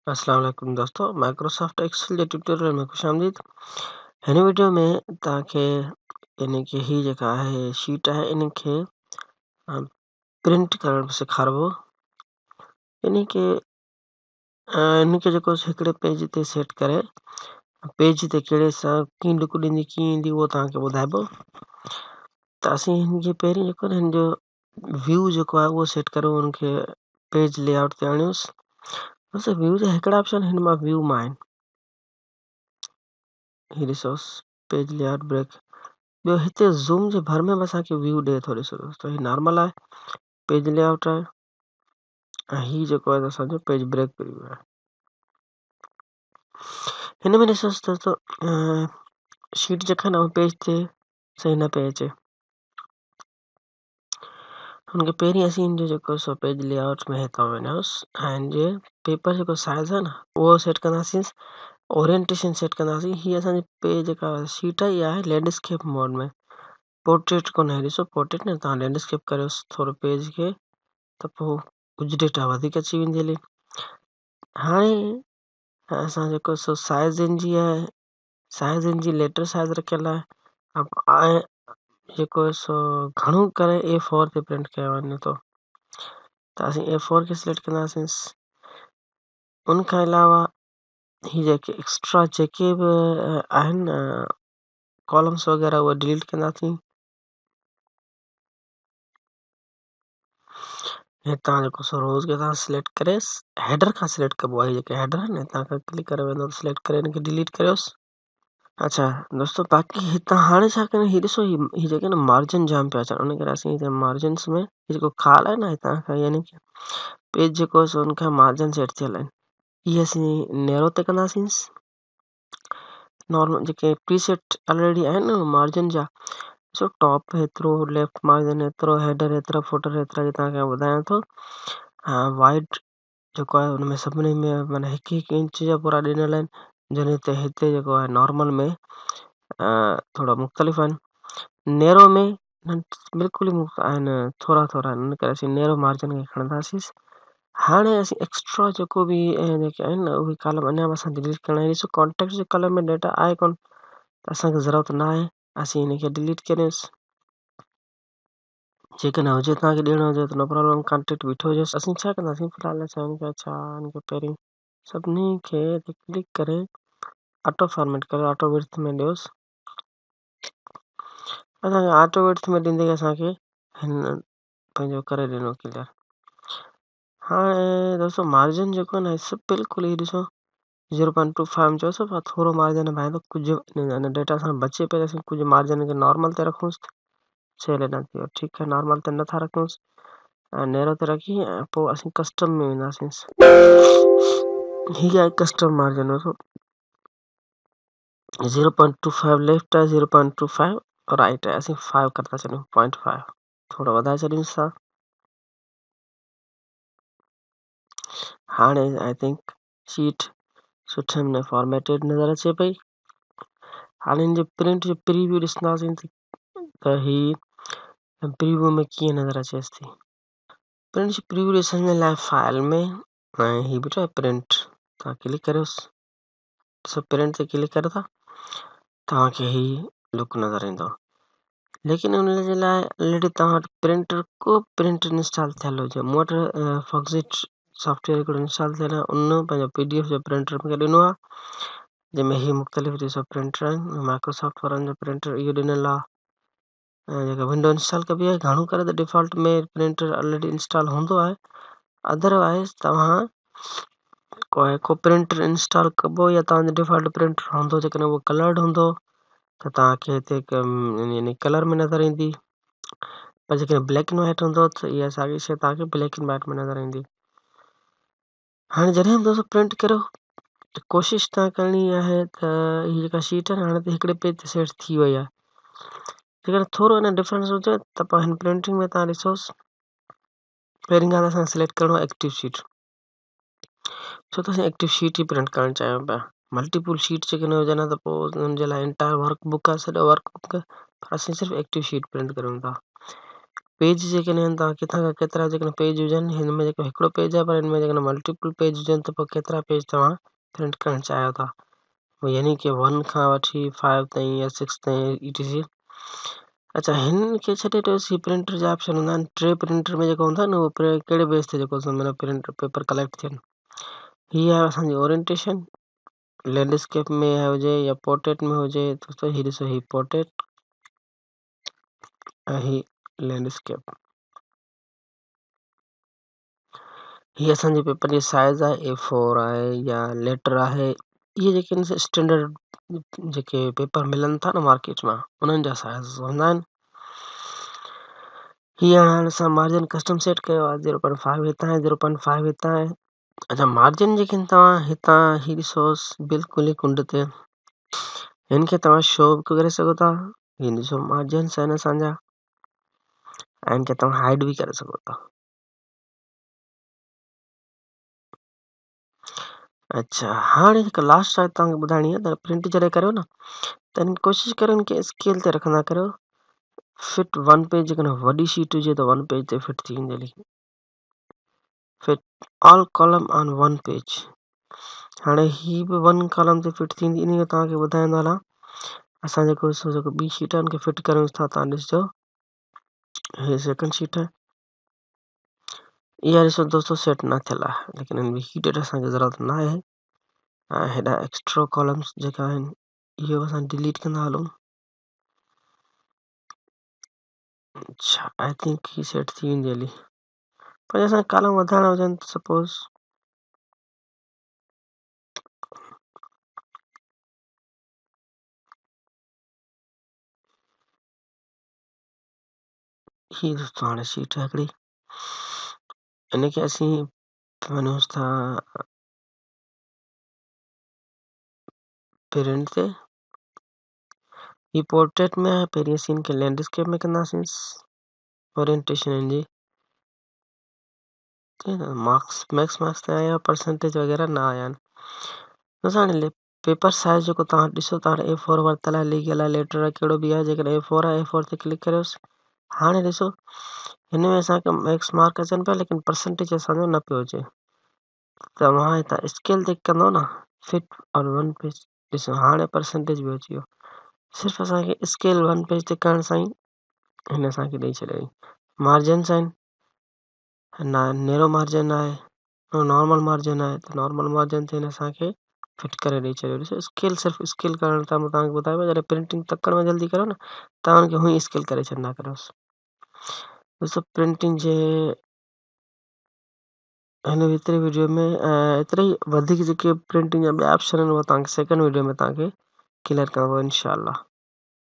अस्सलाम वालेकुम दोस्तों, माइक्रोसॉफ्ट एक्सेल जे ट्यूटोरियल में खुशामदीद। हिन वीडियो में तव्हांखे यानी कि ही जेका आहे शीट आहे इनखे प्रिंट करण सेखारिबो। यानी कि इनखे जेको हिकिड़े पेज ते सेट करे पेज ते कहिड़े सां कीअं लुक ॾींदी कीअं ईंदी उहो तव्हांखे ॿुधाइबो। त असीं हिनखे पहिरीं जेको न हिन जो व्यू जेको आहे उहो सेट करो, उनखे पेज लेआउट ते आणियोसि। बस व्यू जा हिकिड़ा ऑप्शन हिन मां व्यू मां आहिनि। ही ॾिसोसि पेज लेआउट ब्रेक। ॿियो हिते ज़ूम जे भर में बि असांखे व्यू ॾिए थो। ॾिसो दोस्तों, ही नॉर्मल आहे, पेज लेआउट आहे, ऐं ही जेको आहे असांजो पेज ब्रेक व्यू आहे। हिन में ॾिसोसि दोस्तों, शीट जेका न पेज ते सही न पई अचे। हुनखे पहिरीं असीं हिन जो जेको सो पेज लेआउट में हितां वञोसि ऐं हिन जे पेपर जेको साइज़ आहे न उहो सेट कंदासीं, ओरिएंटेशन सेट कंदासीं। ही असांजी पेज जेका शीट आहे इहा आहे लैंडस्केप मोड में, पोर्ट्रेट कोन आहे। ॾिसो पोर्ट्रेट न, तव्हां लैंडस्केप करियोसि थोरो पेज खे त पोइ कुझु डेटा वधीक अची वेंदी हली। हाणे असां जेको सो साइज़ इन जी आहे, साइज़ इन जी लेटर साइज़ रखियल आहे ऐं जेको सो घणो करे A4 ते प्रिंट कयो वञे थो, त असीं A4 खे सिलेक्ट कंदासीं। उनखां अलावा ही जेके एक्स्ट्रा जेके बि आहिनि कॉलम्स वग़ैरह उहे डिलीट कंदासीं। हितां जेको सो रोज़ खे तव्हां सिलेक्ट करे हेडर खां सिलेक्ट कबो आहे। जेके हेडर आहिनि हितां खां क्लिक करे वेंदो सिलेक्ट करे हिनखे डिलीट करियोसि। अच्छा दोस्तों, बाक़ी हितां हाणे छा कयूं, ही ॾिसो ही जेके न मार्जिन जाम पिया अचनि, उन करे असीं हिते मार्जिन्स में जेको खाल आहे न हितां खां, यानी कि पेज जेको सो उनखां मार्जिन सेट थियल आहिनि, इहे असीं नैरो ते कंदासीं। नॉर्मल जेके प्रीसेट ऑलरेडी आहिनि न मार्जिन जा, सो टॉप हेतिरो, लेफ्ट मार्जिन हेतिरो, हेडर हेतिरा, फुटर हेतिरा, जी तव्हांखे ॿुधायां थो। वाइट जेको आहे हुन में सभिनी में माना हिकु हिकु इंच जा पूरा ॾिनल आहिनि, जॾहिं त हिते जेको आहे नॉर्मल में थोरा मुख़्तलिफ़ आहिनि। नैरो में बिल्कुलु ई आहिनि, थोरा थोरा आहिनि, इन करे असीं नैरो मार्जिन खे खणंदासीं। हाणे असीं एक्स्ट्रा जेको बि जेके आहिनि न उहे कॉलम अञा बि असां डिलीट करणा आहिनि। ॾिसो कॉन्टेक्ट जे कॉलम में डेटा आहे कोन, त असांखे ज़रूरत न आहे, असीं हिनखे डिलीट करियोसि। जेकॾहिं हुजे तव्हांखे ॾियणो हुजे त नो प्रॉब्लम, कॉन्टेक्ट बीठो हुजेसि। असीं छा कंदासीं फ़िलहाल असां हिनखे पहिरीं सभिनी खे क्लिक करे ऑटो फॉर्मेट करे ऑटो विड्थ में ॾियोसि। असांखे ऑटो विड्थ में ॾींदे असांखे हिन पंहिंजो करे ॾिनो क्लियर। हाणे दोस्तों मार्जिन जेको आहे न सभु बिल्कुलु ई ॾिसो 0.25 चयोसि, पर थोरो मार्जिन भाई तो कुझु डेटा सां बचे पियो, असीं कुझु मार्जिन खे नॉर्मल ते रखूंसि, सेल न थियो। ठीकु आहे, नॉर्मल ते नथा रखूंसि ऐं नैरो ते रखी ऐं पोइ असीं कस्टम में वेंदासीं। हीअ आहे कस्टम मार्जिन। 0.25 लेफ्ट आहे, 0.25 राइट आहे, असीं 5 करता छॾियूं, 0.5 थोरो वधाए छॾियूंसि था। हाणे आई थिंक शीट सुठे नमूने फॉर्मेटेड नज़र अचे पई। हाणे हिन जो प्रिंट जो प्रीव्यू ॾिसंदासीं त ही प्रीव्यू में कीअं नज़र अचेसि थी। प्रिंट जो प्रीव्यू ॾिसण जे लाइ फाइल में ऐं ही बीठो आहे प्रिंट, तव्हां क्लिक करियोसि। ॾिसो प्रिंट ते क्लिक करे था, तव्हांखे ही लुक नज़र ईंदो। लेकिन उन जे लाइ ऑलरेडी तव्हां वटि प्रिंटर को प्रिंट इंस्टॉल थियल हुजे। मूं वटि फॉक्सिट सॉफ्टवेयर हिकिड़ो इंस्टॉल थियल आहे, उन पंहिंजो PDF जो प्रिंटर मूंखे ॾिनो आहे, जंहिंमें ही मुख़्तलिफ़ ॾिसो प्रिंटर आहिनि। माइक्रोसॉफ्ट वारनि जो प्रिंटर इहो ॾिनल आहे, ऐं जेका विंडो इंस्टॉल कबी आहे घणो करे त डिफॉल्ट में प्रिंटर ऑलरेडी इंस्टॉल हूंदो आहे। अदरवाइज़ तव्हां को प्रिंटर इंस्टॉल कबो या तव्हांजो डिफॉल्ट प्रिंटर हूंदो, जेकॾहिं उहो कलर्ड हूंदो त तव्हांखे हिते यानी कलर में नज़र ईंदी, पर जेकॾहिं ब्लैक एंड वाइट हूंदो त इहा साॻी शइ तव्हांखे ब्लैक एंड वाइट में नज़र ईंदी। हाणे जॾहिं बि दोस्तों प्रिंट करो त कोशिशि तव्हां करणी आहे त हीअ जेका शीट आहे न हाणे त हिकिड़े पेज ते सेट थी वई आहे। जेकॾहिं थोरो अञा डिफरेंस हुजे त पोइ हिन प्रिंटिंग में तव्हां ॾिसोसि, पहिरीं ॻाल्हि असांखे सिलेक्ट करिणो आहे एक्टिव शीट, छो त असां एक्टिव शीट ई प्रिंट करणु चाहियूं पिया। मल्टीपुल शीट जेकॾहिं हुजनि त पोइ हुननि जे लाइ एंटायर वर्कबुक आहे, सॼो वर्कबुक, पर असीं सिर्फ़ु एक्टिव शीट प्रिंट करूं था। पेज जेके आहिनि तव्हां किथां खां केतिरा जेकॾहिं पेज हुजनि, हिन में जेको हिकिड़ो पेज आहे पर हिन में जेकॾहिं मल्टीपल पेज हुजनि त पोइ केतिरा पेज तव्हां प्रिंट करणु चाहियो था, यानी कि 1 खां वठी 5 ताईं या 6 ताईं etc। अच्छा, हिन खे छॾे सी प्रिंटर जा ऑप्शन हूंदा आहिनि। टे प्रिंटर में जेको हूंदो आहे न उहो कहिड़े बेस ते जेको मतिलबु प्रिंट पेपर कलेक्ट थियनि। हीअ आहे असांजी ओरिएंटेशन, लैंडस्केप में हुजे या पोर्ट्रेट में हुजे त हीअ ॾिसो, हीअ पोर्ट्रेट ऐं हीअ लैंडस्केप। हीअ असांजे पेपर जी साइज़ आहे A4 आहे या लेटर आहे। इहे जेके आहिनि स्टैंडर्ड जेके पेपर मिलनि था न मार्केट मां, उन्हनि जा साइज़ हूंदा आहिनि। हीअ हाणे असां मार्जिन कस्टम सेट कयो आहे, 0.5 हितां आहे, 0.5 हितां आहे। अच्छा, मार्जिन जेके आहिनि तव्हां हितां हीअ ॾिसोसि बिल्कुलु ई कुंड ते, हिन खे तव्हां शो बि करे सघो था। हीअ ॾिसो मार्जिन्स आहिनि असांजा, ऐं हिन खे तव्हां हाइड बि करे सघो था। अच्छा, हाणे हिकु लास्ट आहे तव्हांखे ॿुधाइणी आहे, त प्रिंट जॾहिं करियो न त हिन कोशिशि करियो हिन खे स्केल ते रखंदा करियो। फिट 1 पेज जेकॾहिं वॾी शीट हुजे त 1 पेज ते फिट थी वेंदी हली। Fit all column on 1 page. हाणे ही बि 1 कॉलम ते फिट थींदी, इन जो तव्हांखे ॿुधाईंदो हलां। असां जेको ॿी शीट आहे हुनखे फिट करूं था, तव्हां ॾिसिजो हे सेकंड शीट आहे, इहा ॾिसो दोस्तो सेट न थियल आहे, लेकिन हिन में हीअ डेट असांखे ज़रूरत न आहे। ऐं हेॾा एक्स्ट्रा कॉलम्स जेका आहिनि इहो असां डिलीट कंदा हलूं। अच्छा, आई थिंक ही सेट थी वेंदी हली, पर असांखे कॉलम वधाइणा हुजनि त सपोज़ ही दोस्तो हाणे शीट आहे हिकिड़ी, इनखे असीं वञूं था प्रिंट ते। ही पोर्ट्रेट में आहे, पहिरीं असीं हिनखे लैंडस्केप में कंदासीं। ओरिएंटेशन हिनजी मार्क्स मैक्स ते आया, परसेंटेज वग़ैरह न आया आहिनि। ॾिसो हाणे पेपर साइज़ जेको तव्हां ॾिसो था हाणे A4 वरितल आहे, लिखियल आहे, लेटर आहे, कहिड़ो बि आहे। जेकॾहिं A4 आहे, A4 ते क्लिक करियोसि। हाणे ॾिसो हिन में असांखे मैक्स मार्क अचनि पिया, लेकिन परसेंटेज असांजो न पियो अचे। तव्हां हितां स्केल ते कंदो न, फिट और 1 पेज, ॾिसो हाणे परसेंटेज बि अची वियो। सिर्फ़ु असांखे स्केल 1 पेज ते करण सां ई हिन असांखे ॾेई छॾियईं। मार्जिन्स आहिनि, नैरो मार्जिन आहे, नॉर्मल मार्जिन आहे, त नॉर्मल मार्जिन ते हिन असांखे फिट करे ॾेई छॾियो। ॾिसो स्केल, सिर्फ़ु स्केल करण था मां तव्हांखे ॿुधायो, जॾहिं प्रिंटिंग तकड़ में जल्दी करो न, तव्हां हुनखे हूअं ई स्केल करे छॾंदा करोसि। ॾिसो प्रिंटिंग जे हिन हेतिरे वीडियो में एतिरे ई, वधीक जेके प्रिंटिंग जा ॿिया ऑप्शन आहिनि उहे तव्हांखे सेकंड वीडियो में तव्हांखे क्लियर कंदो इनशाअल्लाह।